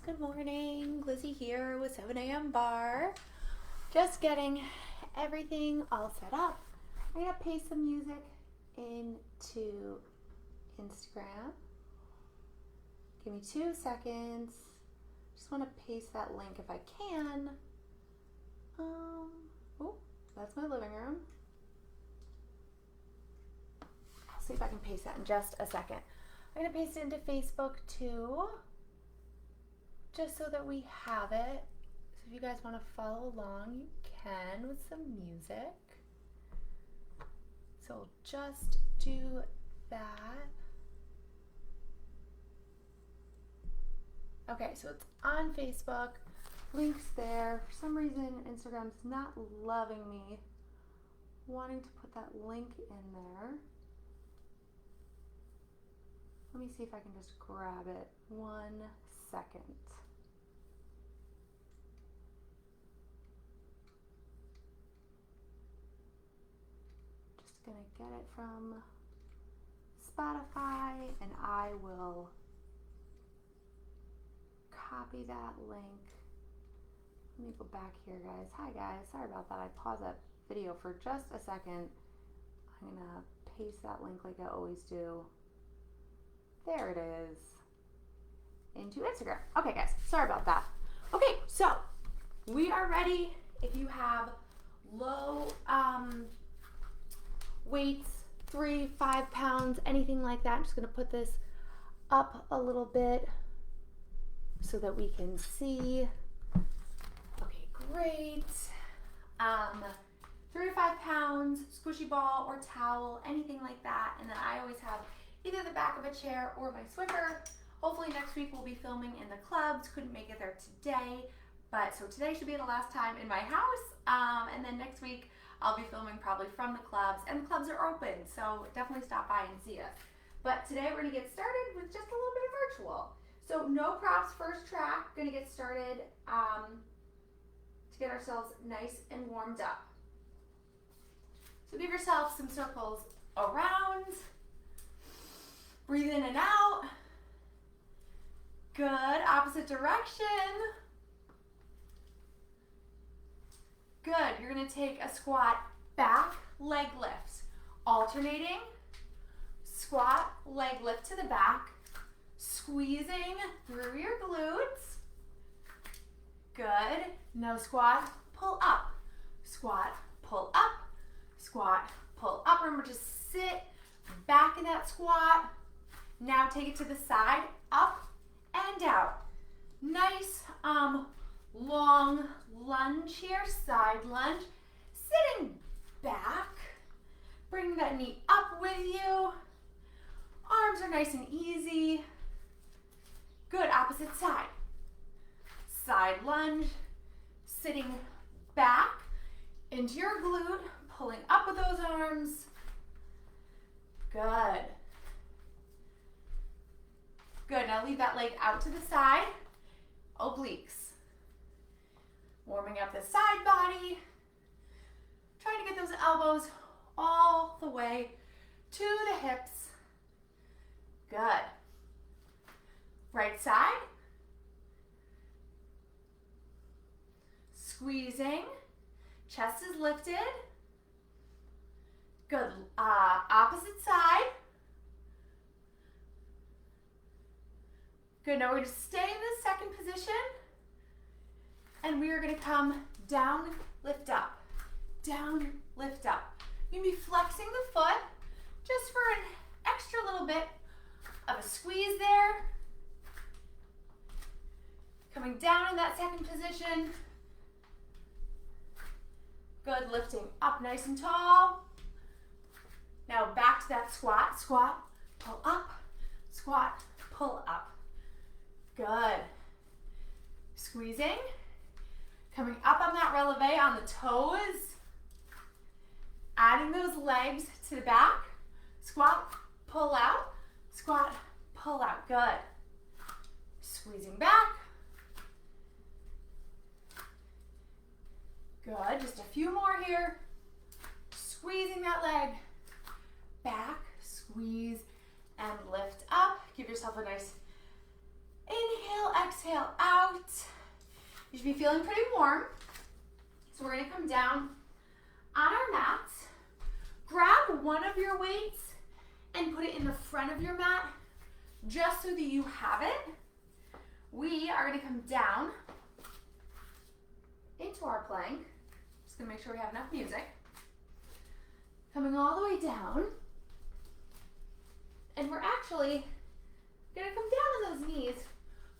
Good morning, Lizzy here with 7 a.m. Barre. Just getting everything all set up. I'm going to paste some music into Instagram. Give me 2 seconds. Just want to paste that link if I can. Oh, that's my living room. I'll see if I can paste that in just a second. I'm going to paste it into Facebook too, just so that we have it. So if you guys want to follow along, you can with some music. So we'll just do that. Okay, so it's on Facebook. Links there. For some reason, Instagram's not loving me wanting to put that link in there. Let me see if I can just grab it. 1 second. Just gonna get it from Spotify and I will copy that link. Let me go back here, guys. Hi guys, sorry about that. I paused that video for just a second. I'm gonna paste that link like I always do. There it is. Into Instagram. Okay guys, sorry about that. Okay, so we are ready. If you have low weights, 3-5 pounds, anything like that, I'm just gonna put this up a little bit so that we can see. Okay, great. 3 to 5 pounds, squishy ball or towel, anything like that. And then I always have either the back of a chair or my Swiffer. Hopefully next week we'll be filming in the clubs. Couldn't make it there today, but so today should be the last time in my house. And then next week I'll be filming probably from the clubs, and the clubs are open, so definitely stop by and see us. But today we're gonna get started with just a little bit of virtual. So no props, first track, gonna get started to get ourselves nice and warmed up. So give yourself some circles around. Breathe in and out. Good, opposite direction. Good, you're gonna take a squat, back, leg lift. Alternating, squat, leg lift to the back, squeezing through your glutes. Good, no squat, pull up. Squat, pull up, squat, pull up. Remember to sit back in that squat. Now take it to the side, up and out. Nice long lunge here, side lunge. Sitting back, bring that knee up with you. Arms are nice and easy. Good, opposite side. Side lunge, sitting back into your glute, pulling up with those arms. Good. Good, now leave that leg out to the side. Obliques. Warming up the side body. Trying to get those elbows all the way to the hips. Good. Right side. Squeezing. Chest is lifted. Good. Opposite side. Good, now we're going to stay in this second position, and we are going to come down, lift up, down, lift up. You're going to be flexing the foot just for an extra little bit of a squeeze there. Coming down in that second position. Good, lifting up nice and tall. Now back to that squat, squat, pull up, squat, pull up. Good. Squeezing. Coming up on that releve on the toes. Adding those legs to the back. Squat, pull out. Squat, pull out. Good. Squeezing back. Good. Just a few more here. Squeezing that leg. Back, squeeze, and lift up. Give yourself a nice inhale, exhale out. You should be feeling pretty warm. So we're gonna come down on our mats. Grab one of your weights and put it in the front of your mat just so that you have it. We are gonna come down into our plank. Just gonna make sure we have enough music. Coming all the way down. And we're actually gonna come down on those knees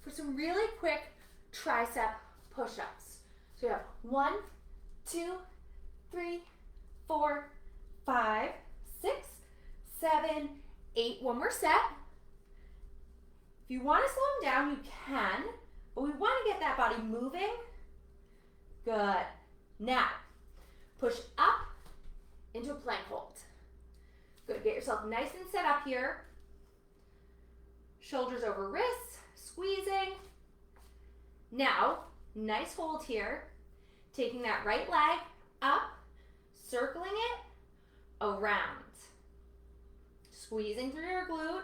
for some really quick tricep push-ups. So we have 1, 2, 3, 4, 5, 6, 7, 8. One more set. If you want to slow them down, you can, but we want to get that body moving. Good. Now, push up into a plank hold. Good. Get yourself nice and set up here. Shoulders over wrists, squeezing. Now, nice hold here. Taking that right leg up, circling it around. Squeezing through your glute.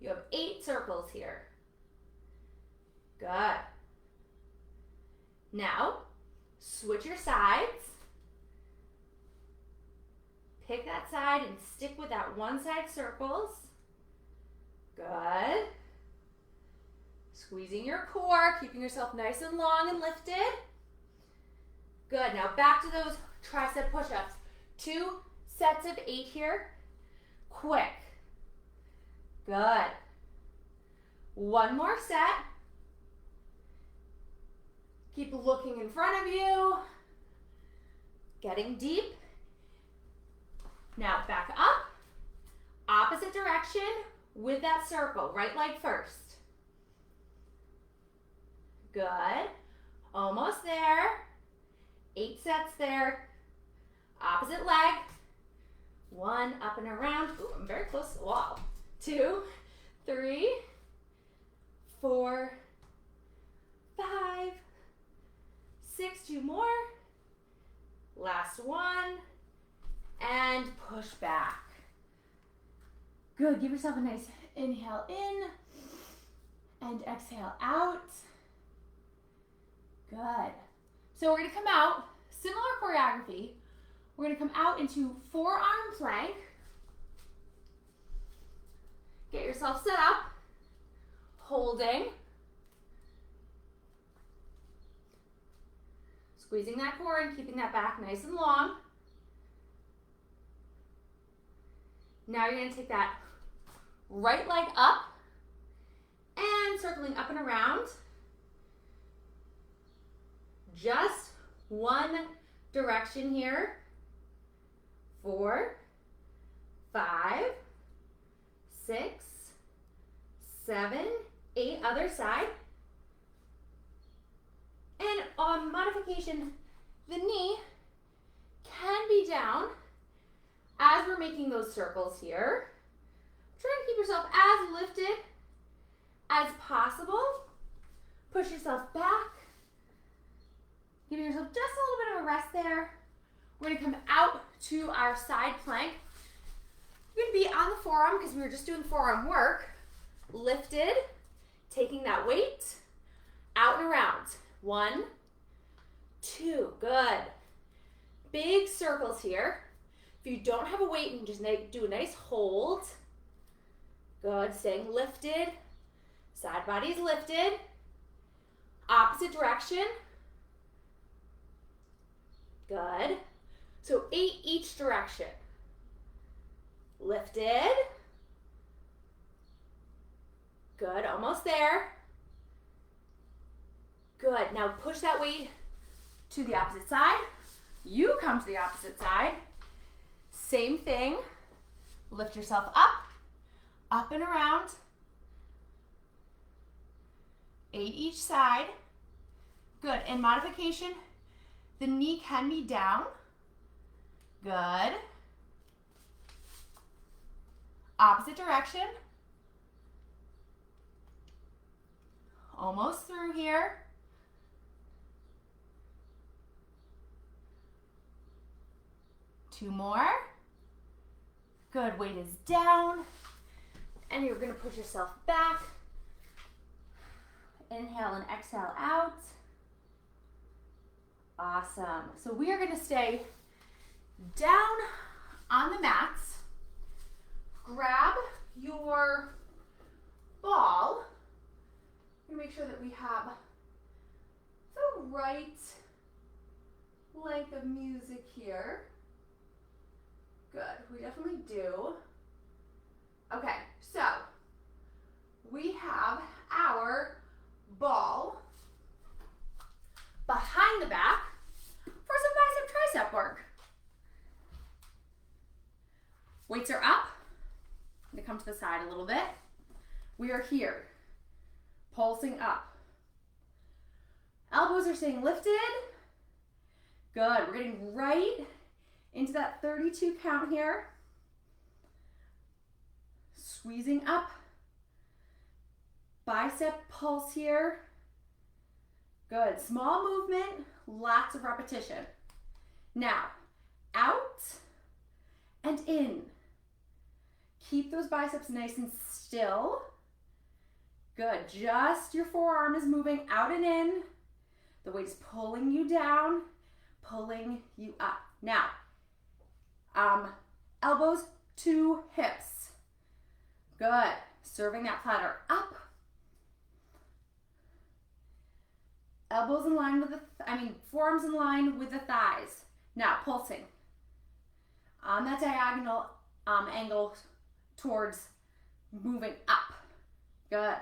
You have 8 circles here. Good. Now, switch your sides. Pick that side and stick with that one side circles. Good. Squeezing your core, keeping yourself nice and long and lifted. Good. Now back to those tricep push-ups. 2 sets of 8 here. Quick. Good. One more set. Keep looking in front of you. Getting deep. Now back up. Opposite direction with that circle. Right leg first. Good. Almost there. 8 sets there. Opposite leg. 1 up and around. Ooh, I'm very close to the wall. 2, 3, 4, 5, 6. 2 more. Last one. And push back. Good. Give yourself a nice inhale in and exhale out. Good. So we're going to come out, similar choreography. We're going to come out into forearm plank. Get yourself set up, holding. Squeezing that core and keeping that back nice and long. Now you're going to take that right leg up and circling up and around. Just one direction here. 4, 5, 6, 7, 8. Other side. And on modification, the knee can be down as we're making those circles here. Try to keep yourself as lifted as possible. Push yourself back. Giving yourself just a little bit of a rest there. We're going to come out to our side plank. You're going to be on the forearm because we were just doing forearm work. Lifted, taking that weight, out and around. 1, 2, good. Big circles here. If you don't have a weight, you can just do a nice hold. Good, staying lifted. Side body's lifted. Opposite direction. Good. So 8 each direction. Lifted. Good, almost there. Good, now push that weight to the opposite side. You come to the opposite side. Same thing. Lift yourself up and around. 8 each side. Good, and modification, the knee can be down. Good. Opposite direction. Almost through here. Two more. Good, weight is down. And you're gonna push yourself back Inhale and exhale out. Awesome. So we are going to stay down on the mats. Grab your ball. I'm going to make sure that we have the right length of music here. Good. We definitely do. Okay, so we have our ball behind the back for some bicep tricep work. Weights are up. I'm gonna come to the side a little bit. We are here, pulsing up. Elbows are staying lifted. Good, we're getting right into that 32 count here. Squeezing up. Bicep pulse here. Good, small movement, lots of repetition. Now, out and in. Keep those biceps nice and still. Good, just your forearm is moving out and in. The weight is pulling you down, pulling you up. Now, elbows to hips. Good, serving that platter up. Elbows in line with forearms in line with the thighs. Now, pulsing on that diagonal angle towards moving up. Good.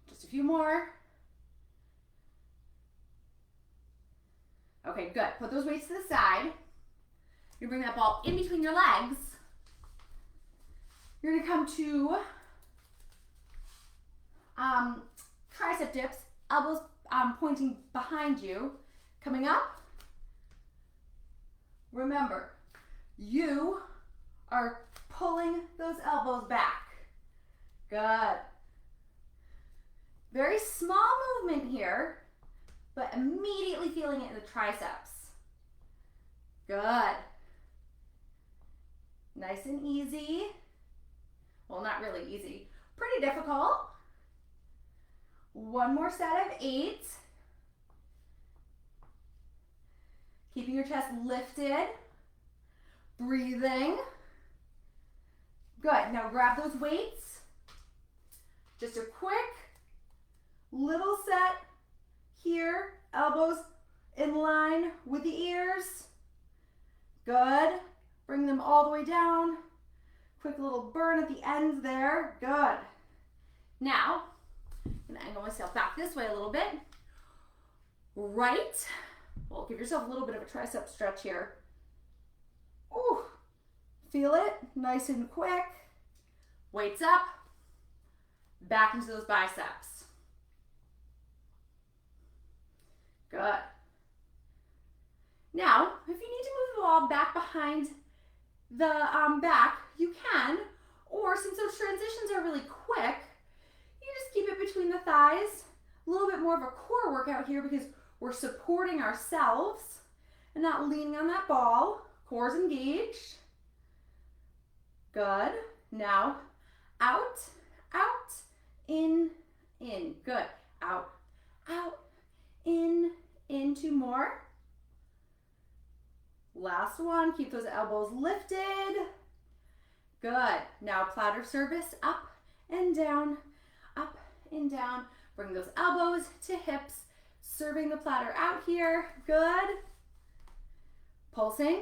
Just a few more. Okay, good. Put those weights to the side. You bring that ball in between your legs. You're gonna come to tricep dips, elbows pointing behind you, coming up. Remember, you are pulling those elbows back. Good. Very small movement here, but immediately feeling it in the triceps. Good. Nice and easy. Well, not really easy. Pretty difficult. One more set of 8. Keeping your chest lifted. Breathing. Good. Now grab those weights. Just a quick little set here. Elbows in line with the ears. Good. Bring them all the way down. Quick little burn at the ends there. Good. Now, I'm gonna angle myself back this way a little bit. Right. Well, give yourself a little bit of a tricep stretch here. Ooh. Feel it. Nice and quick. Weights up. Back into those biceps. Good. Now, if you need to move the ball back behind the back, you can, or since those transitions are really quick, you just keep it between the thighs. A little bit more of a core workout here because we're supporting ourselves and not leaning on that ball. Core's engaged. Good. Now, out, out, in, in. Good. Out, out, in. 2 more. Last one. Keep those elbows lifted. Good. Now platter service, up and down, up and down. Bring those elbows to hips, serving the platter out here. Good. Pulsing.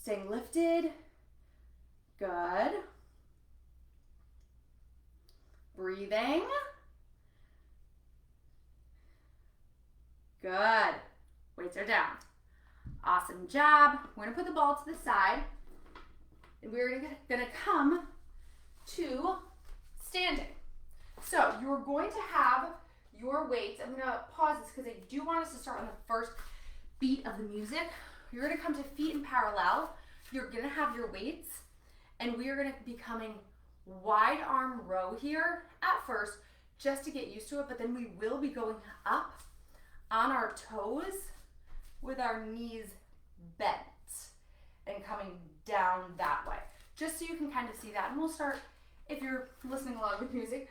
Staying lifted. Good. Breathing. Good. Weights are down. Awesome job. We're gonna put the ball to the side and we're gonna come to standing. So you're going to have your weights. I'm gonna pause this because I do want us to start on the first beat of the music. You're gonna come to feet in parallel. You're gonna have your weights and we are gonna be coming wide arm row here at first just to get used to it, but then we will be going up on our toes with our knees bent and coming down that way, just so you can kind of see that. And we'll start if you're listening along with music,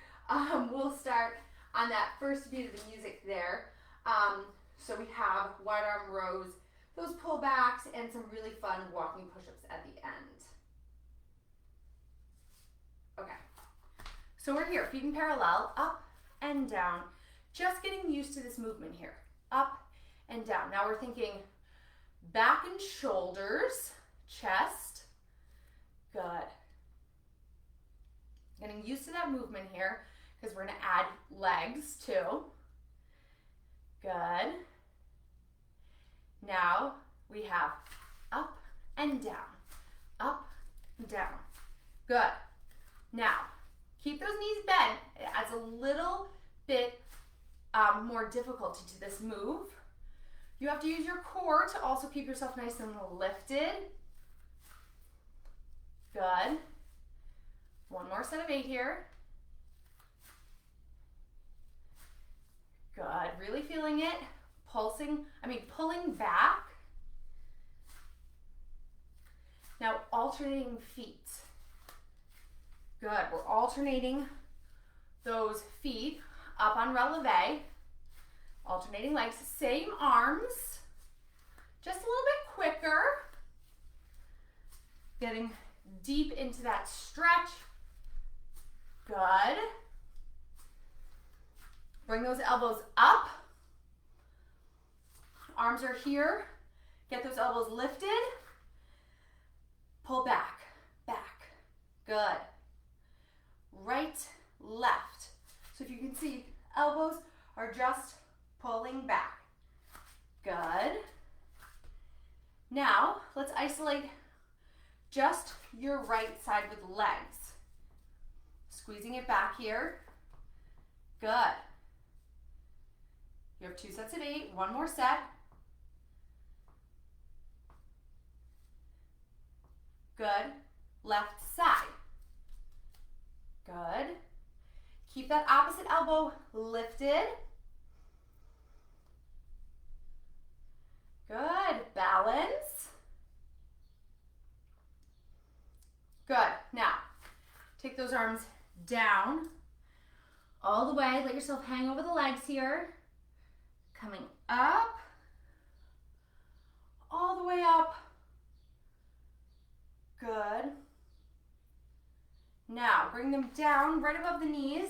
we'll start on that first beat of the music there. So we have wide arm rows, those pullbacks, and some really fun walking push-ups at the end. Okay, so we're here, feet in parallel, up and down, just getting used to this movement here, up and down. Now we're thinking back and shoulders, chest, good. Getting used to that movement here because we're going to add legs too. Good. Now we have up and down, up and down. Good. Now, keep those knees bent. It adds a little bit more difficulty to this move. You have to use your core to also keep yourself nice and lifted. Good. One more set of 8 here. Good. Really feeling it. Pulling back. Now alternating feet. Good. We're alternating those feet up on releve. Alternating legs. Same arms. Just a little bit quicker. Getting deep into that stretch. Good. Bring those elbows up. Arms are here. Get those elbows lifted. Pull back, back. Good. Right, left. So if you can see, elbows are just pulling back. Good. Now, let's isolate just your right side with legs. Squeezing it back here. Good. You have 2 sets of 8, one more set. Good. Left side. Good. Keep that opposite elbow lifted. Good. Balance. Good. Now, take those arms down all the way. Let yourself hang over the legs here. Coming up. All the way up. Good. Now, bring them down right above the knees,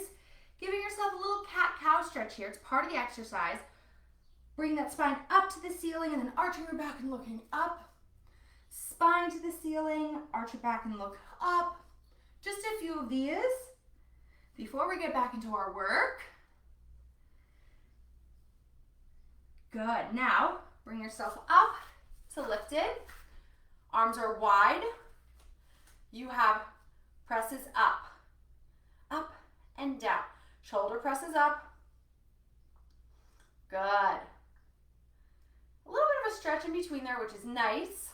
giving yourself a little cat-cow stretch here. It's part of the exercise. Bring that spine up to the ceiling and then arching your back and looking up. Spine to the ceiling, arch your back and look up. Just a few of these before we get back into our work. Good. Now, bring yourself up to lifted. Arms are wide. You have presses up, up and down. Shoulder presses up. Good. A little bit of a stretch in between there, which is nice.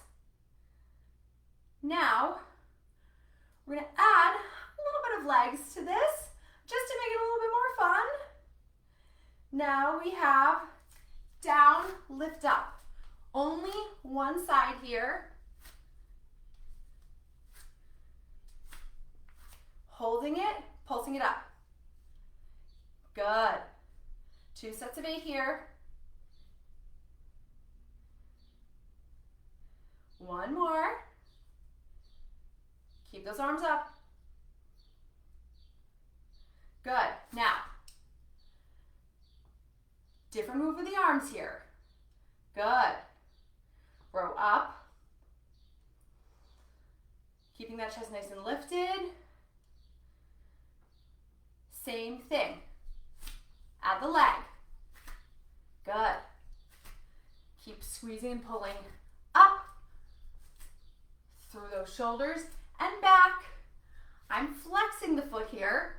Now, we're going to add a little bit of legs to this, just to make it a little bit more fun. Now we have down, lift up. Only one side here. Holding it, pulsing it up. Good. 2 sets of 8 here. One more. Keep those arms up. Good. Now, different move with the arms here. Good. Row up. Keeping that chest nice and lifted. Same thing. Add the leg. Good. Keep squeezing and pulling up through those shoulders and back. I'm flexing the foot here.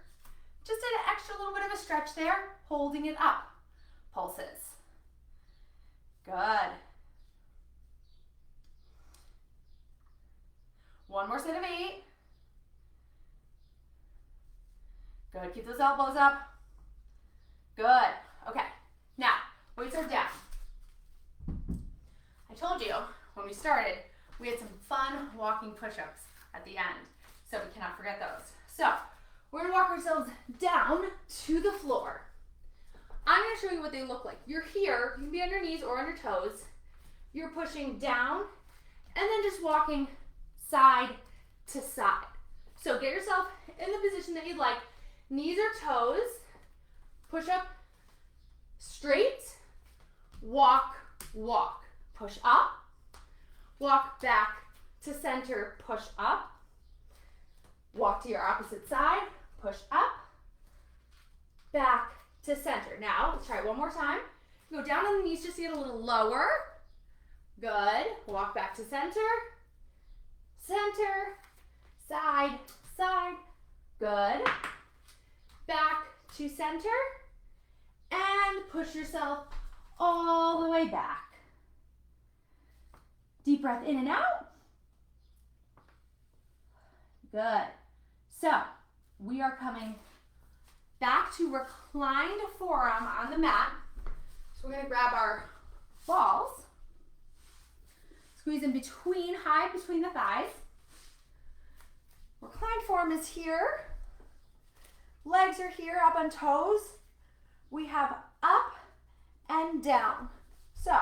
Just did an extra little bit of a stretch there, holding it up. Pulses. Good. One more set of 8. Good, keep those elbows up. Good, okay. Now, weights are down. I told you when we started, we had some fun walking push-ups at the end, so we cannot forget those. So, We're gonna walk ourselves down to the floor. I'm gonna show you what they look like. You're here, you can be on your knees or on your toes. You're pushing down and then just walking side to side. So get yourself in the position that you'd like. Knees or toes, push up, straight, walk, walk. Push up, walk back to center, push up. Walk to your opposite side, push up, back to center. Now, let's try it one more time. Go down on the knees just to get a little lower. Good. Walk back to center, center, side, side. Good. Back to center, and push yourself all the way back. Deep breath in and out. Good. So, we are coming back to reclined forearm on the mat. So we're going to grab our balls, squeeze in between, high between the thighs. Reclined forearm is here. Legs are here, up on toes. We have up and down. So,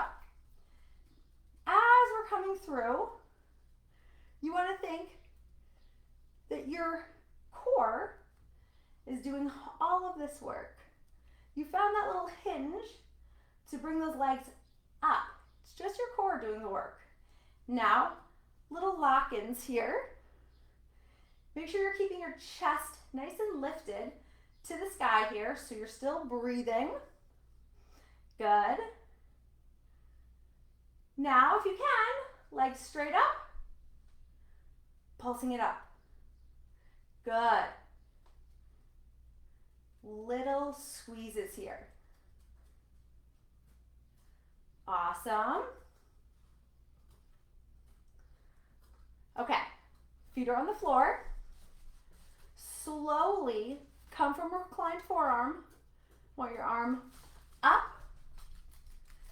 as we're coming through, you want to think that your core is doing all of this work. You found that little hinge to bring those legs up. It's just your core doing the work. Now, little lock-ins here. Make sure you're keeping your chest nice and lifted to the sky here, so you're still breathing. Good. Now, if you can, legs straight up, pulsing it up. Good. Little squeezes here. Awesome. Okay, feet are on the floor. Slowly come from reclined forearm. Want your arm up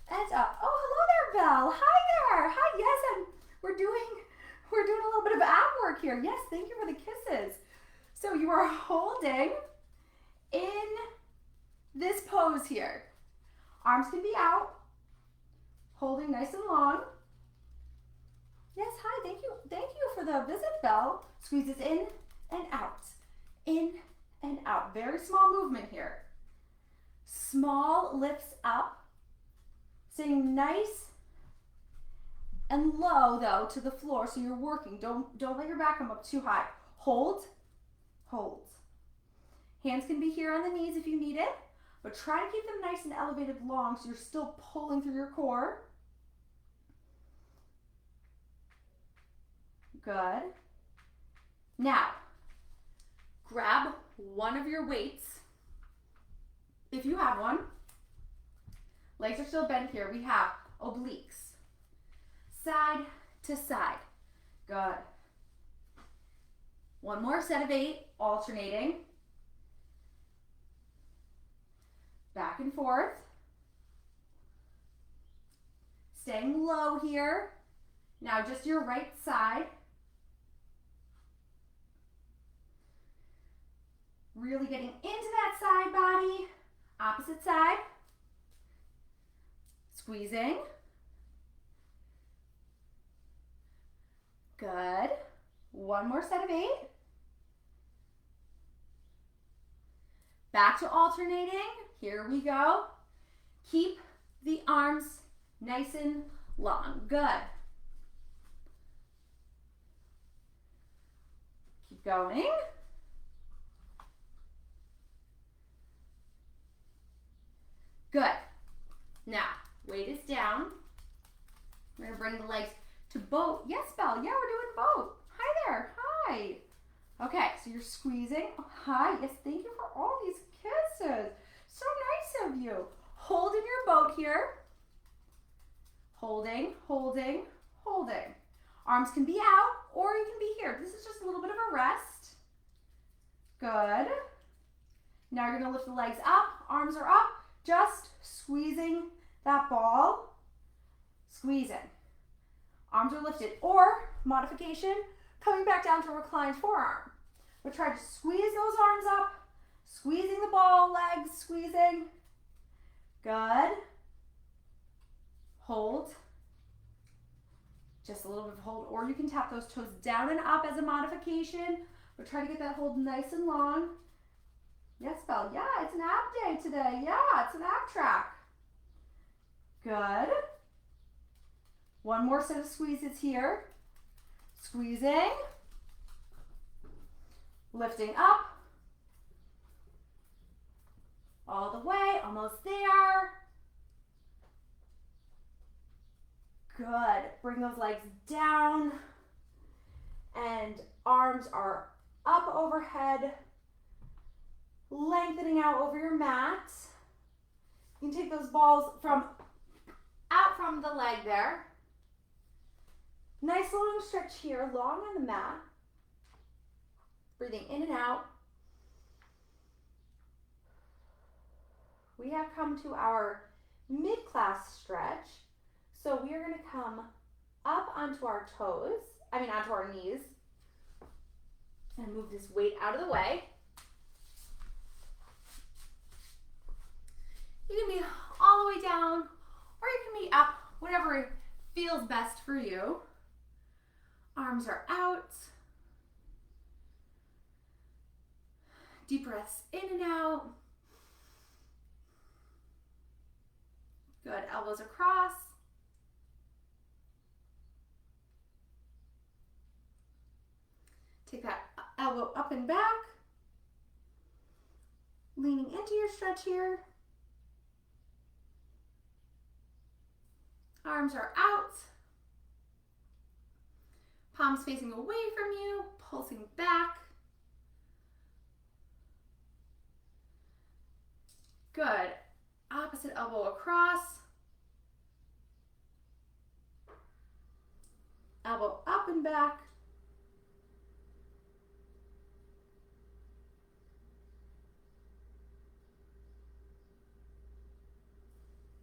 and up. Oh, hello there, Belle. Hi there. Hi, yes, we're doing a little bit of ab work here. Yes, thank you for the kisses. So you are holding in this pose here. Arms can be out, holding nice and long. Yes, hi, thank you for the visit, Belle. Squeezes in and out, in and out. Very small movement here. Small lifts up, staying nice and low though to the floor, so you're working. Don't let your back come up too high. Hold, hold. Hands can be here on the knees if you need it, but try to keep them nice and elevated long so you're still pulling through your core. Good. Now, grab one of your weights, if you have one. Legs are still bent here. We have obliques. Side to side. Good. One more set of 8, alternating. Back and forth. Staying low here. Now just your right side. Really getting into that side body. Opposite side. Squeezing. Good. One more set of 8. Back to alternating. Here we go. Keep the arms nice and long. Good. Keep going. Good. Now, weight is down. We're going to bring the legs to both. Yes, Belle. Yeah, we're doing both. Hi there. Hi. Okay, so you're squeezing. Oh, hi. Yes, thank you for all these kisses. So nice of you. Holding your boat here. Holding, holding, holding. Arms can be out or you can be here. This is just a little bit of a rest. Good. Now you're going to lift the legs up. Arms are up. Just squeezing that ball. Squeezing. Arms are lifted. Or, modification, coming back down to reclined forearm. But try to squeeze those arms up, squeezing the ball, legs, squeezing. Good. Hold. Just a little bit of hold, or you can tap those toes down and up as a modification, but try to get that hold nice and long. Yes, Belle. Yeah, it's an ab day today. Yeah, it's an ab track. Good. One more set of squeezes here. Squeezing. Lifting up. All the way, almost there. Good. Bring those legs down. And arms are up overhead. Lengthening out over your mat. You can take those balls out from the leg there. Nice long stretch here, long on the mat. Breathing in and out. We have come to our mid-class stretch. So we are going to come up onto our toes, onto our knees, and move this weight out of the way. You can be all the way down, or you can be up, whatever feels best for you. Arms are out. Deep breaths in and out. Good, elbows across. Take that elbow up and back. Leaning into your stretch here. Arms are out. Palms facing away from you, pulsing back. Good. Opposite elbow across. Elbow up and back.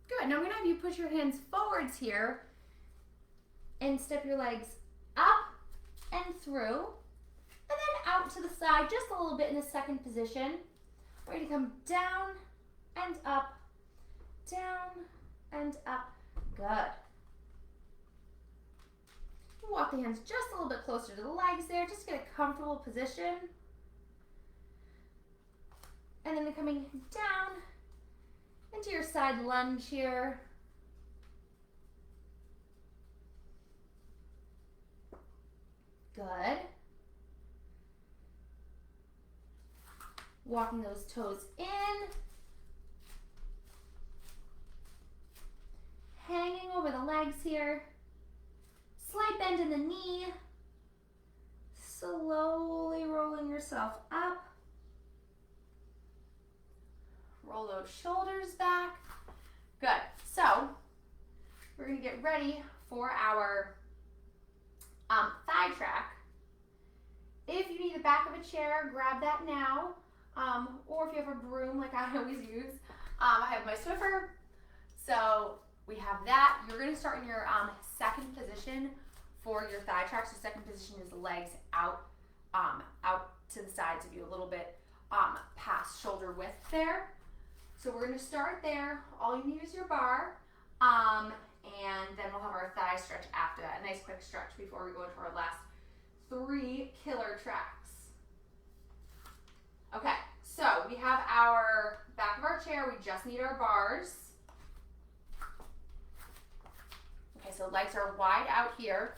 Good. Now I'm going to have you push your hands forwards here and step your legs up and through, and then out to the side just a little bit in the second position. Ready to come down and up, down and up. Good. Walk the hands just a little bit closer to the legs there, just get a comfortable position. And then coming down into your side lunge here. Good. Walking those toes in. Hanging over the legs here. Slight bend in the knee. Slowly rolling yourself up. Roll those shoulders back. Good. So we're going to get ready for our thigh track. If you need the back of a chair, grab that now. Or if you have a broom like I always use, I have my Swiffer. So we have that. You're going to start in your second position for your thigh track. So second position is the legs out to the sides of you, a little bit past shoulder width there. So we're going to start there. All you need is your bar, and then we'll have our thigh stretch after that. A nice quick stretch before we go into our last 3 killer tracks. Okay, so we have our back of our chair. We just need our bars. Okay, so legs are wide out here.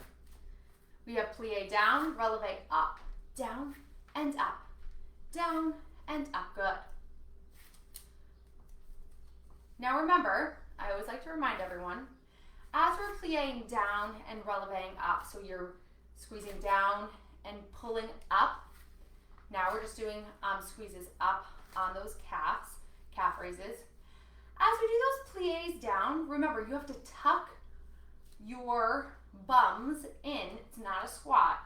We have plie down, releve up, down and up, down and up. Good. Now remember, I always like to remind everyone, as we're plieing down and releveing up, so you're squeezing down and pulling up. Now we're just doing squeezes up on those calf raises. As we do those plies down, remember you have to tuck your bums in. It's not a squat.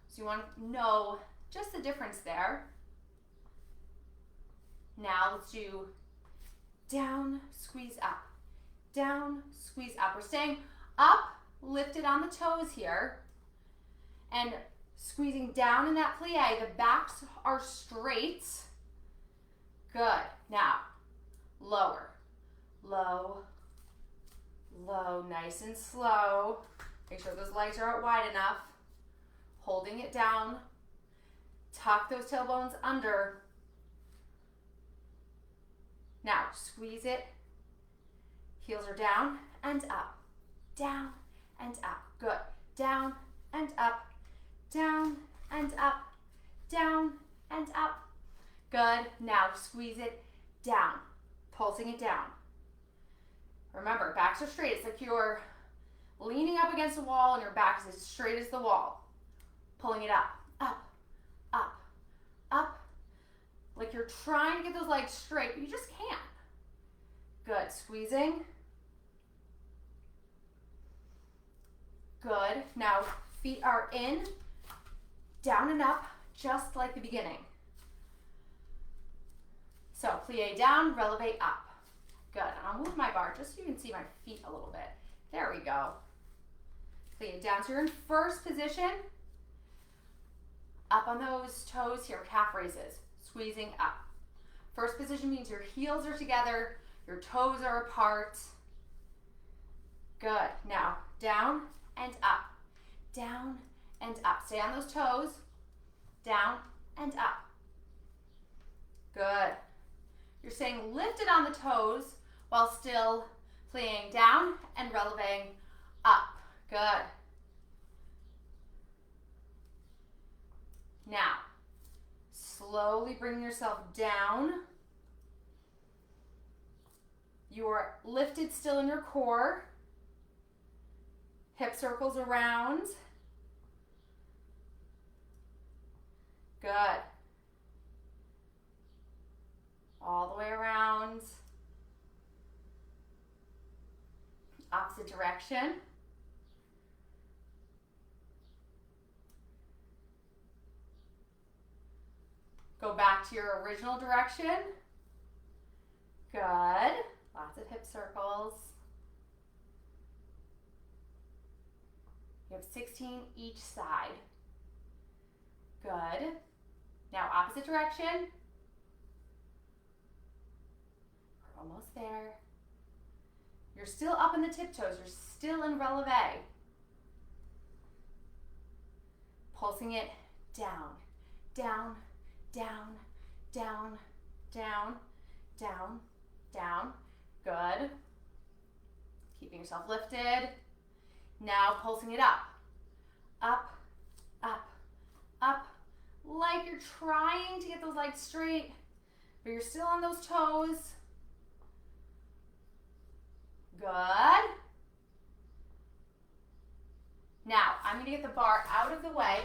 So you want to know just the difference there. Now let's do down, squeeze up. Down, squeeze up. We're staying up, lifted on the toes here, and Squeezing down in that plie. The backs are straight. Good. Now, lower. Low, low, nice and slow. Make sure those legs are out wide enough. Holding it down. Tuck those tailbones under. Now, squeeze it. Heels are down and up. Down and up. Good. Down and up. Down and up. Down and up. Good. Now, squeeze it down. Pulsing it down. Remember, backs are straight. It's like you're leaning up against the wall and your back is as straight as the wall. Pulling it up, up, up, up. Like you're trying to get those legs straight, but you just can't. Good, squeezing. Good, now feet are in, down and up, just like the beginning. So plie down, releve up. Good, and I'll move my bar just so you can see my feet a little bit. There we go. Plie down, so you're in first position. Up on those toes here, calf raises, squeezing up. First position means your heels are together, your toes are apart. Good, now down and up, down and up. Stay on those toes, down and up. Good. You're staying lifted on the toes while still plieing down and relevaing up. Good. Now, slowly bring yourself down. You are lifted still in your core. Hip circles around. Good. All the way around. Opposite direction. Go back to your original direction. Good. Lots of hip circles. You have 16 each side. Good. Now opposite direction. We're almost there. You're still up in the tiptoes. You're still in releve. Pulsing it down, down, down, down, down, down, down. Good. Keeping yourself lifted. Now pulsing it up, up, up, up. Like you're trying to get those legs straight, but you're still on those toes. Good. Now, I'm going to get the bar out of the way.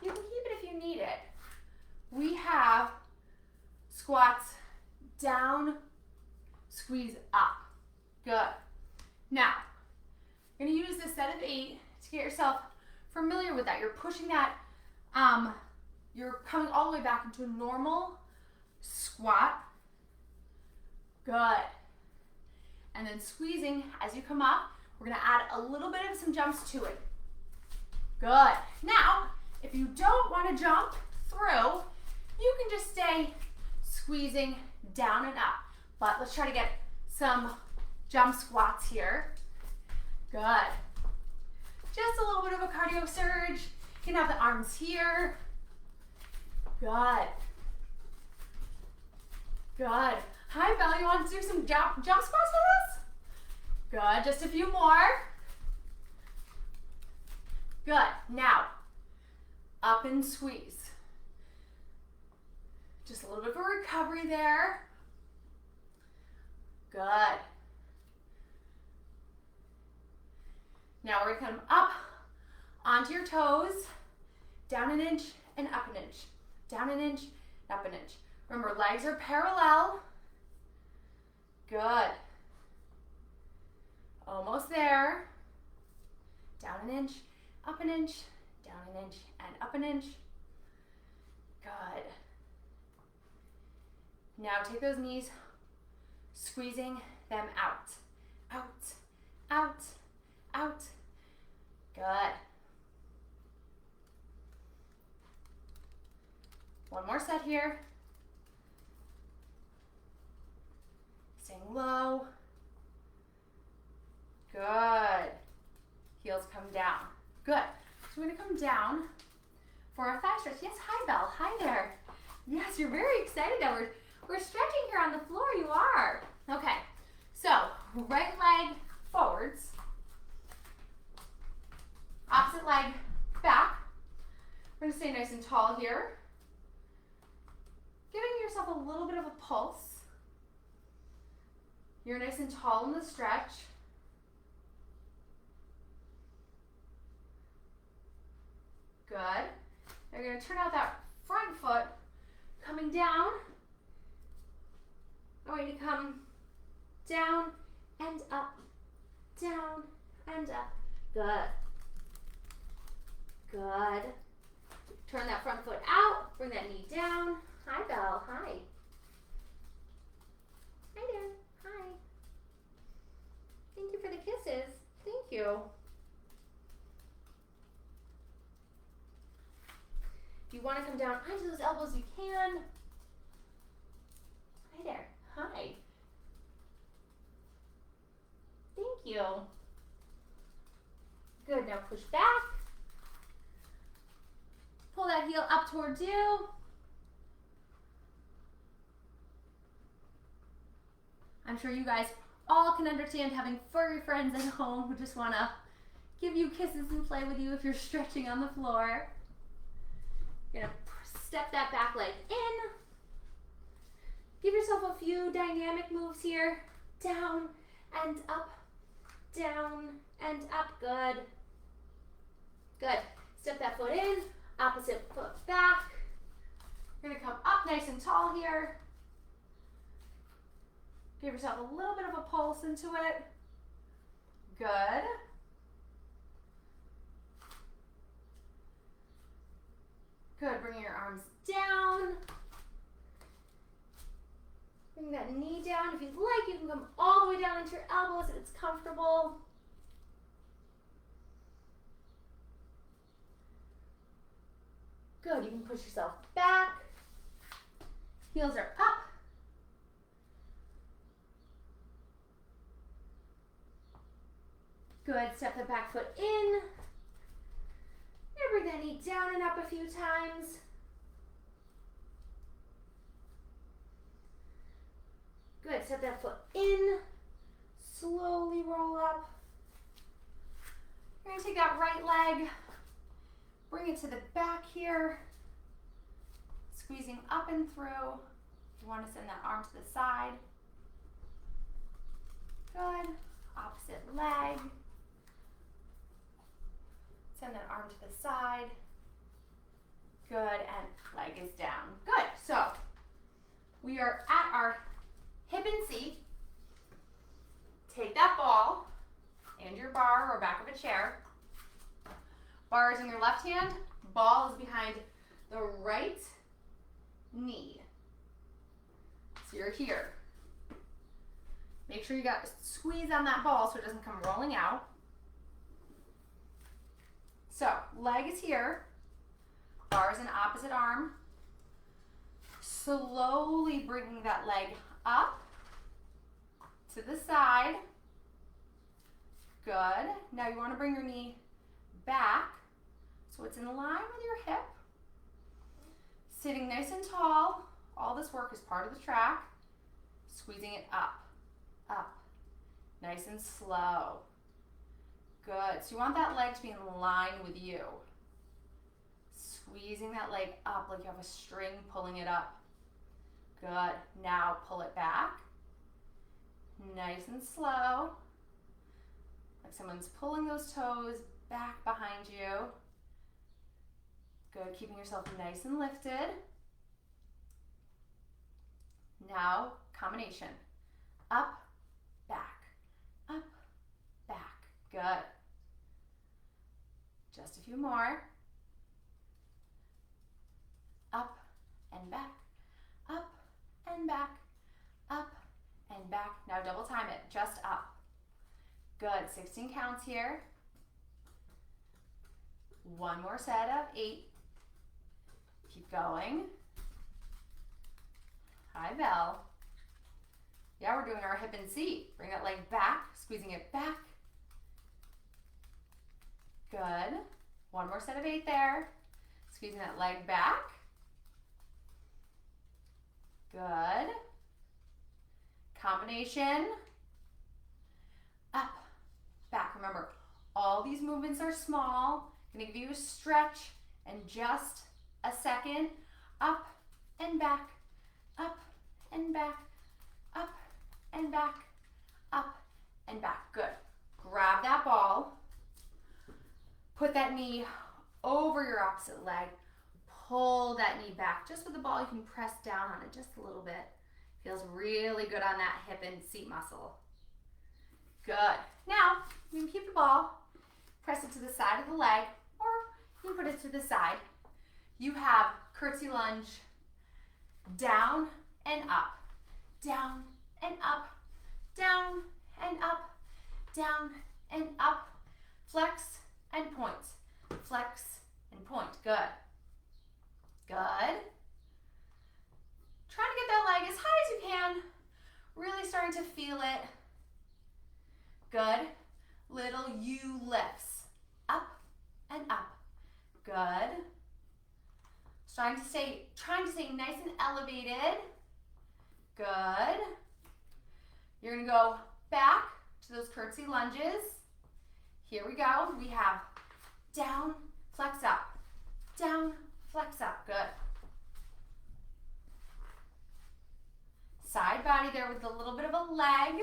You can keep it if you need it. We have squats down, squeeze up. Good. Now, you're going to use this set of 8 to get yourself familiar with that. You're pushing that, you're coming all the way back into a normal squat. Good. And then squeezing as you come up. We're going to add a little bit of some jumps to it. Good. Now, if you don't want to jump through, you can just stay squeezing down and up. But let's try to get some jump squats here. Good. Just a little bit of a cardio surge. You can have the arms here. Good. Good. Hi, Belle. You want to do some jump squats with us? Good. Just a few more. Good. Now, up and squeeze. Just a little bit of a recovery there. Good. Now we're going to come up onto your toes, down an inch and up an inch, down an inch, up an inch. Remember, legs are parallel. Good. Almost there. Down an inch, up an inch, down an inch, and up an inch. Good. Now take those knees, squeezing them out, out, out, out. Good. One more set here. Staying low. Good. Heels come down. Good. So we're going to come down for our thigh stretch. Yes, hi Belle. Hi there. Yes, you're very excited that we're stretching here on the floor. You are. Okay. So right leg forwards. Opposite leg back. We're going to stay nice and tall here. Giving yourself a little bit of a pulse. You're nice and tall in the stretch. Good. Now you're going to turn out that front foot, coming down. I want you to come down and up, down and up. Good. Good. Turn that front foot out, bring that knee down. Hi, Belle. Hi. Hi there. Hi. Thank you for the kisses. Thank you. If you want to come down onto those elbows, you can. Hi there. Hi. Thank you. Good. Now push back. Pull that heel up towards you. I'm sure you guys all can understand having furry friends at home who just want to give you kisses and play with you if you're stretching on the floor. You're going to step that back leg in. Give yourself a few dynamic moves here. Down and up, down and up. Good. Good. Step that foot in, opposite foot back. You're going to come up nice and tall here. Give yourself a little bit of a pulse into it. Good. Good, bringing your arms down. Bring that knee down. If you'd like, you can come all the way down into your elbows if it's comfortable. Good, you can push yourself back. Heels are up. Good, step the back foot in. And bring that knee down and up a few times. Good, step that foot in. Slowly roll up. You're gonna take that right leg, bring it to the back here. Squeezing up and through. You want to send that arm to the side. Good, opposite leg. Send that arm to the side. Good, and leg is down. Good, so we are at our hip and seat. Take that ball and your bar or back of a chair. Bar is in your left hand, ball is behind the right knee. So you're here. Make sure you got squeeze on that ball so it doesn't come rolling out. So, leg is here, bar is an opposite arm. Slowly bringing that leg up to the side. Good. Now you want to bring your knee back so it's in line with your hip. Sitting nice and tall. All this work is part of the track. Squeezing it up, up, nice and slow. Good. So you want that leg to be in line with you. Squeezing that leg up like you have a string pulling it up. Good. Now pull it back. Nice and slow. Like someone's pulling those toes back behind you. Good. Keeping yourself nice and lifted. Now, combination. Up, back, up, back. Good. Just a few more. Up and back, up and back, up and back. Now double time it, just up. Good, 16 counts here. One more set of 8. Keep going. High bell. Yeah, we're doing our hip and seat. Bring that leg back, squeezing it back. Good. One more set of 8 there. Squeezing that leg back. Good. Combination. Up, back. Remember, all these movements are small. I'm gonna give you a stretch in just a second. Up and back, up and back, up and back, up and back. Good. Grab that ball. Put that knee over your opposite leg. Pull that knee back. Just with the ball, you can press down on it just a little bit. Feels really good on that hip and seat muscle. Good. Now, you can keep the ball, press it to the side of the leg, or you can put it to the side. You have curtsy lunge, down and up, down and up, down and up, down and up, flex and point, flex and point. Good. Good. Try to get that leg as high as you can. Really starting to feel it. Good. Little U lifts. Up and up. Good. Trying to stay nice and elevated. Good. You're gonna go back to those curtsy lunges. Here we go. We have down, flex up. Down, flex up. Good. Side body there with a little bit of a leg.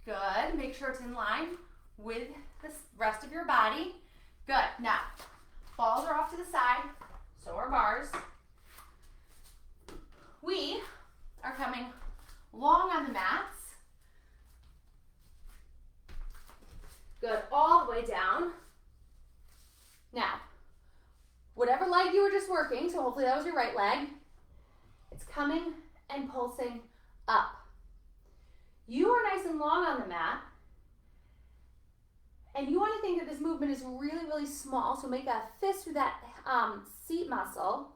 Good. Make sure it's in line with the rest of your body. Good. Now, balls are off to the side. So are bars. We are coming long on the mats. Good. All the way down. Now, whatever leg you were just working, so hopefully that was your right leg, it's coming and pulsing up. You are nice and long on the mat, and you want to think that this movement is really, really small, so make a fist through that seat muscle,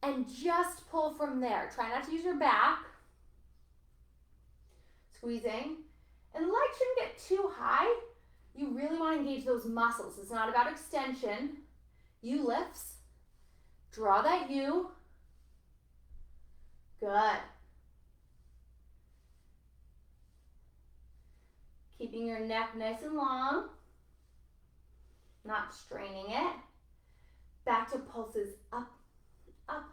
and just pull from there. Try not to use your back. Squeezing. And the legs shouldn't get too high. You really want to engage those muscles. It's not about extension. U lifts. Draw that U. Good. Keeping your neck nice and long. Not straining it. Back to pulses up, up.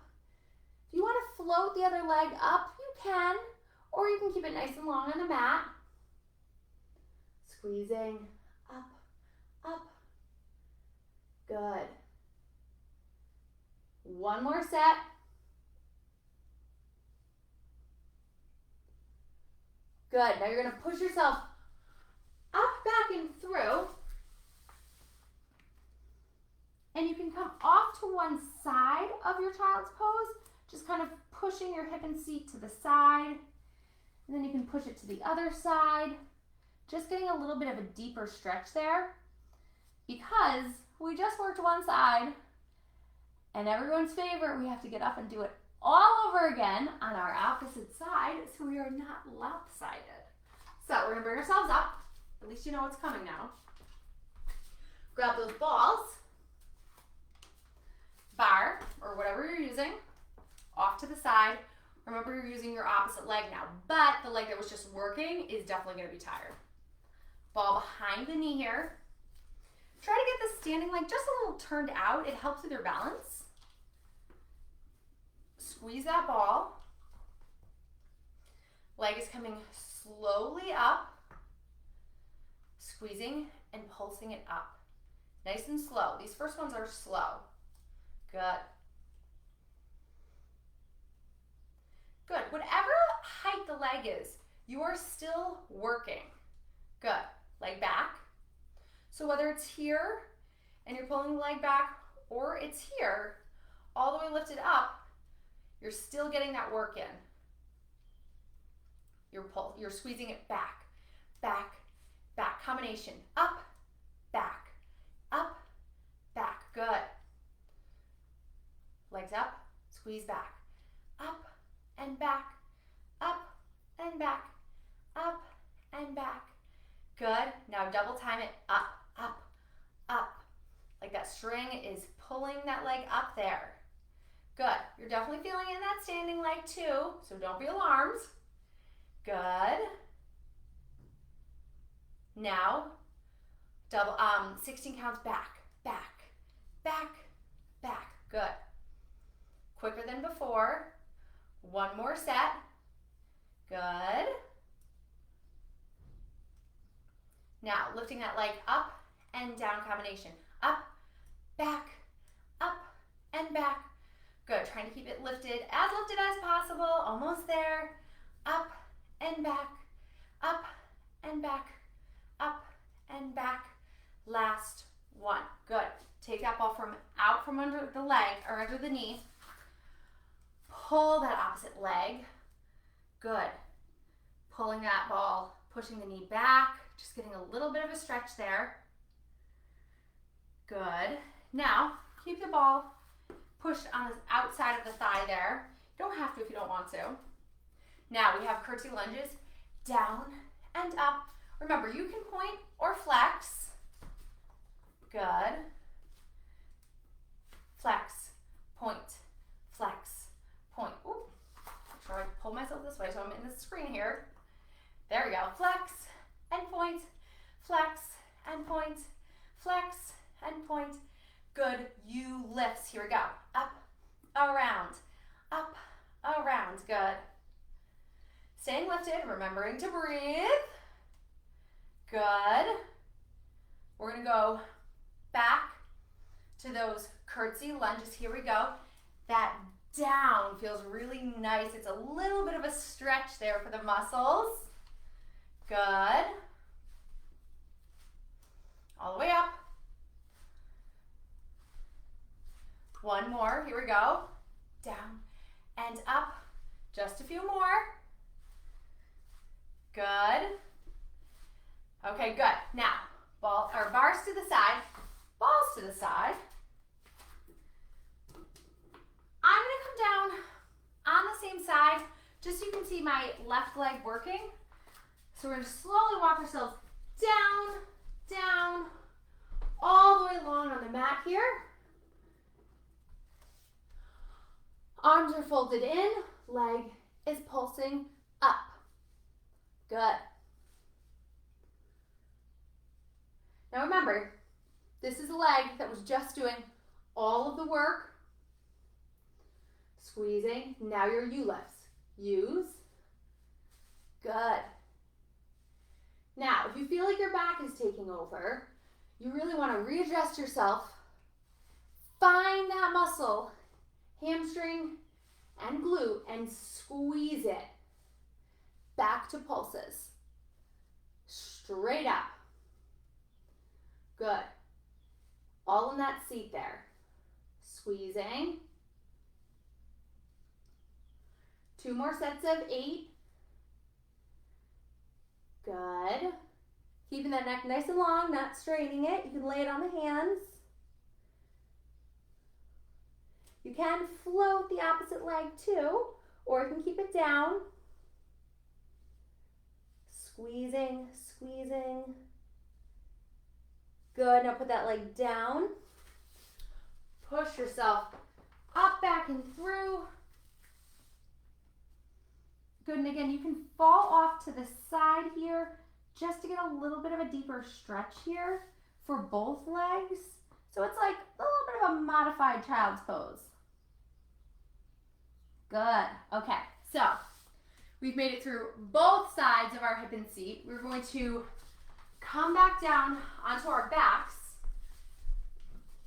If you want to float the other leg up, you can. Or you can keep it nice and long on the mat. Squeezing up, up. Good. One more set. Good. Now you're going to push yourself up, back, and through. And you can come off to one side of your child's pose, just kind of pushing your hip and seat to the side. And then you can push it to the other side. Just getting a little bit of a deeper stretch there, because we just worked one side, and everyone's favorite, we have to get up and do it all over again on our opposite side, so we are not lopsided. So we're gonna bring ourselves up. At least you know what's coming now. Grab those balls, bar, or whatever you're using, off to the side. Remember, you're using your opposite leg now, but the leg that was just working is definitely gonna be tired. Ball behind the knee here. Try to get the standing leg just a little turned out. It helps with your balance. Squeeze that ball. Leg is coming slowly up. Squeezing and pulsing it up. Nice and slow. These first ones are slow. Good. Good. Whatever height the leg is, you are still working. Good. Leg back. So whether it's here and you're pulling the leg back, or it's here, all the way lifted up, you're still getting that work in. You're squeezing it back, back, back. Combination. Up, back, up, back. Good. Legs up, squeeze back. Up, and back, up and back, up and back. Good. Now double time it, up, up, up. Like that string is pulling that leg up there. Good. You're definitely feeling it in that standing leg too, so don't be alarmed. Good. Now, double 16 counts back, back, back, back. Good. Quicker than before. One more set. Good. Now, lifting that leg up and down combination. Up, back, up, and back. Good. Trying to keep it lifted as possible. Almost there. Up and back, up and back, up and back. Last one. Good. Take that ball out from under the leg or under the knee. Pull that opposite leg. Good. Pulling that ball, pushing the knee back, just getting a little bit of a stretch there. Good. Now, keep the ball pushed on the outside of the thigh there. You don't have to if you don't want to. Now we have curtsy lunges, down and up. Remember, you can point or flex. Good. Flex, point, flex, point. Ooh, make sure I pull myself this way so I'm in the screen here. There we go. Flex and point, flex and point, flex and point. Good. You lifts. Here we go. Up, around, up, around. Good. Staying lifted, remembering to breathe. Good. We're going to go back to those curtsy lunges. Here we go. That down feels really nice. It's a little bit of a stretch there for the muscles. Good. All the way up. One more. Here we go. Down and up. Just a few more. Good. Okay, good. Now, bars to the side, balls to the side. I'm going to come down on the same side, just so you can see my left leg working. So we're going to slowly walk ourselves down, down, all the way along on the mat here. Arms are folded in, leg is pulsing up. Good. Now remember, this is a leg that was just doing all of the work. Squeezing. Now your U lifts. U's. Good. Now, if you feel like your back is taking over, you really want to readjust yourself. Find that muscle, hamstring and glute, and squeeze it. Back to pulses. Straight up. Good. All in that seat there. Squeezing. 2 more sets of 8. Good. Keeping that neck nice and long, not straining it. You can lay it on the hands. You can float the opposite leg too, or you can keep it down. Squeezing, squeezing. Good. Now put that leg down. Push yourself up, back, and through. Good. And again, you can fall off to the side here just to get a little bit of a deeper stretch here for both legs. So it's like a little bit of a modified child's pose. Good. Okay. So we've made it through both sides of our hip and seat. We're going to come back down onto our backs.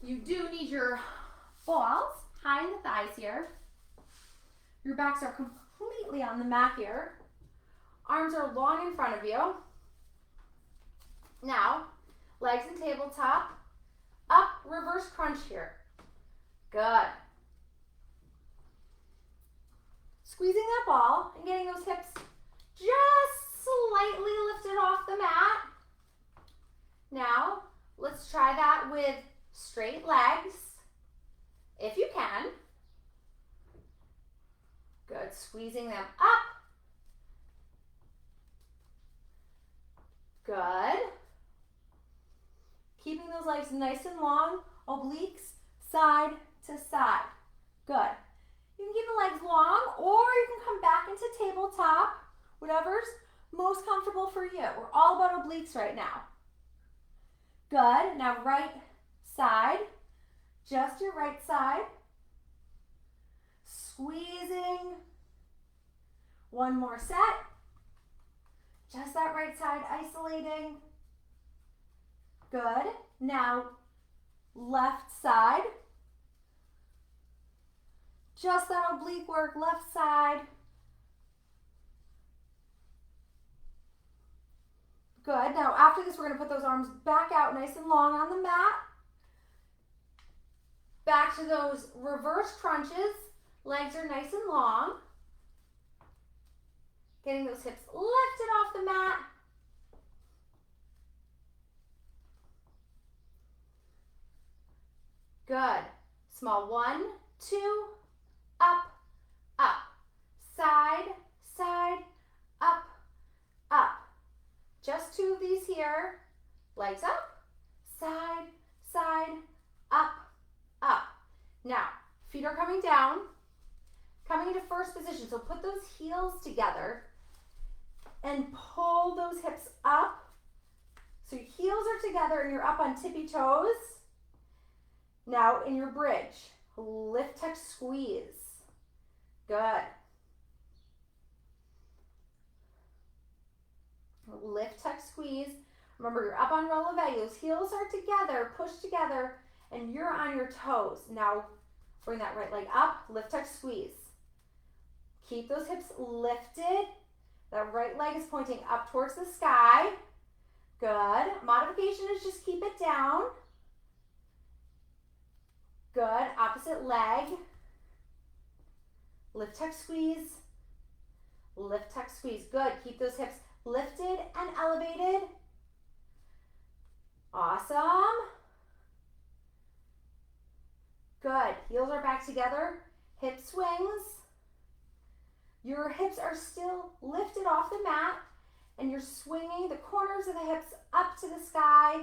You do need your balls high in the thighs here. Your backs are completely on the mat here. Arms are long in front of you. Now, legs in tabletop. Up, reverse crunch here. Good. Squeezing that ball and getting those hips just slightly lifted off the mat. Now, let's try that with straight legs, if you can. Good. Good, squeezing them up. Good. Keeping those legs nice and long, obliques, side to side. Good. You can keep the legs long, or you can come back into tabletop, whatever's most comfortable for you. We're all about obliques right now. Good. Now right side, just your right side. Squeezing. One more set. Just that right side isolating. Good. Now left side. Just that oblique work, left side. Good. Now after this, we're going to put those arms back out nice and long on the mat. Back to those reverse crunches. Legs are nice and long. Getting those hips lifted off the mat. Good. Small 1, 2, up, up. Side, side, up, up. Just 2 of these here. Legs up, side, side, up, up. Now, feet are coming down, coming into first position. So put those heels together and pull those hips up. So your heels are together and you're up on tippy toes. Now in your bridge, lift, touch, squeeze. Good. Lift, touch, squeeze. Remember, you're up on releve. Those heels are together, push together, and you're on your toes. Now, bring that right leg up, lift, touch, squeeze. Keep those hips lifted. That right leg is pointing up towards the sky. Good. Modification is just keep it down. Good. Opposite leg. Lift, tuck, squeeze. Lift, tuck, squeeze. Good. Keep those hips lifted and elevated. Awesome. Good. Heels are back together. Hip swings. Your hips are still lifted off the mat and you're swinging the corners of the hips up to the sky.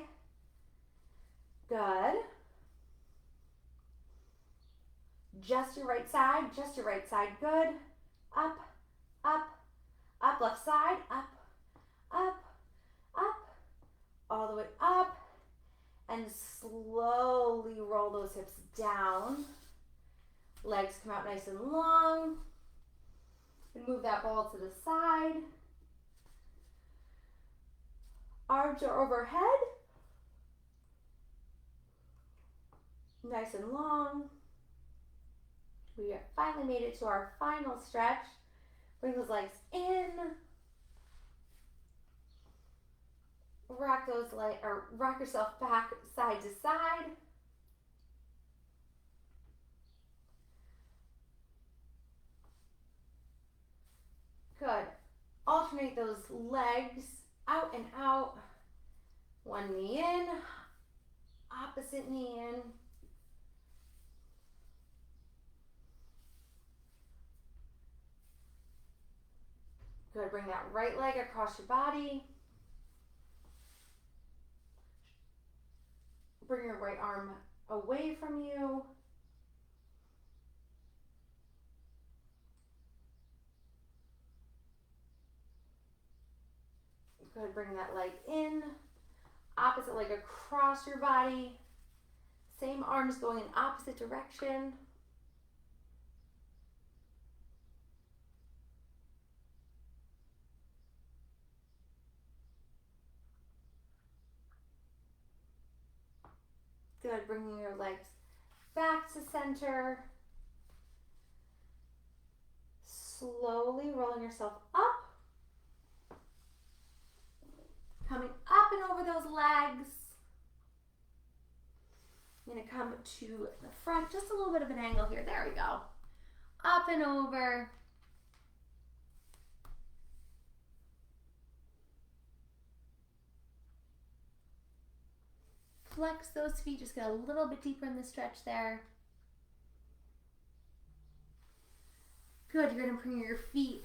Good. Just your right side, just your right side. Good. Up, up, up. Left side, up, up, up. All the way up. And slowly roll those hips down. Legs come out nice and long. And move that ball to the side. Arms are overhead. Nice and long. We have finally made it to our final stretch. Bring those legs in. Rock those legs, or rock yourself back side to side. Good. Alternate those legs out and out. One knee in, opposite knee in. Good. Bring that right leg across your body. Bring your right arm away from you. Good. Bring that leg in. Opposite leg across your body. Same arms going in opposite direction. Good. Bringing your legs back to center. Slowly rolling yourself up. Coming up and over those legs. I'm going to come to the front, just a little bit of an angle here. There we go. Up and over. Flex those feet, just get a little bit deeper in the stretch there. Good. Good, you're gonna bring your feet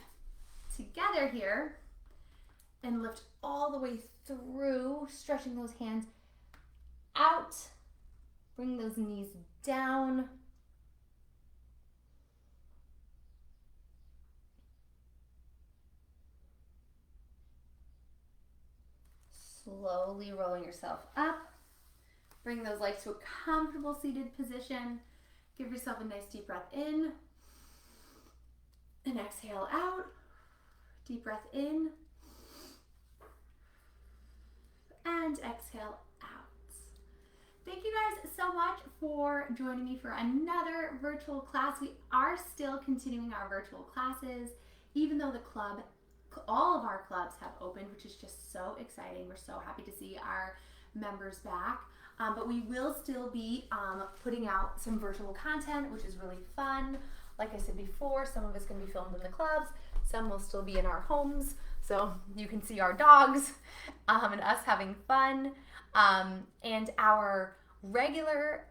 together here and lift all the way through, stretching those hands out. Bring those knees down. Slowly rolling yourself up. Bring those legs to a comfortable seated position. Give yourself a nice deep breath in. And exhale out. Deep breath in. And exhale out. Thank you guys so much for joining me for another virtual class. We are still continuing our virtual classes, even though all of our clubs have opened, which is just so exciting. We're so happy to see our members back. But we will still be putting out some virtual content, which is really fun. Like I said before, some of it's going to be filmed in the clubs. Some will still be in our homes, so you can see our dogs and us having fun. And our regular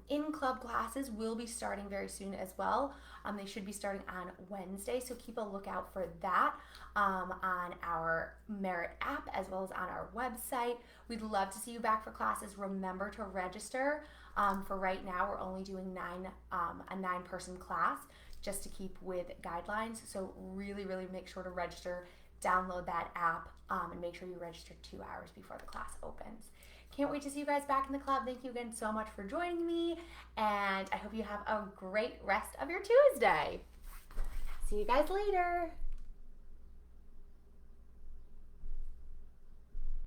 in-club classes will be starting very soon as well. They should be starting on Wednesday, so keep a lookout for that on our Merit app as well as on our website. We'd love to see you back for classes. Remember to register. For right now, we're only doing a 9-person class just to keep with guidelines. So really, really make sure to register, download that app, and make sure you register 2 hours before the class opens. Can't wait to see you guys back in the club. Thank you again so much for joining me, and I hope you have a great rest of your Tuesday. See you guys later.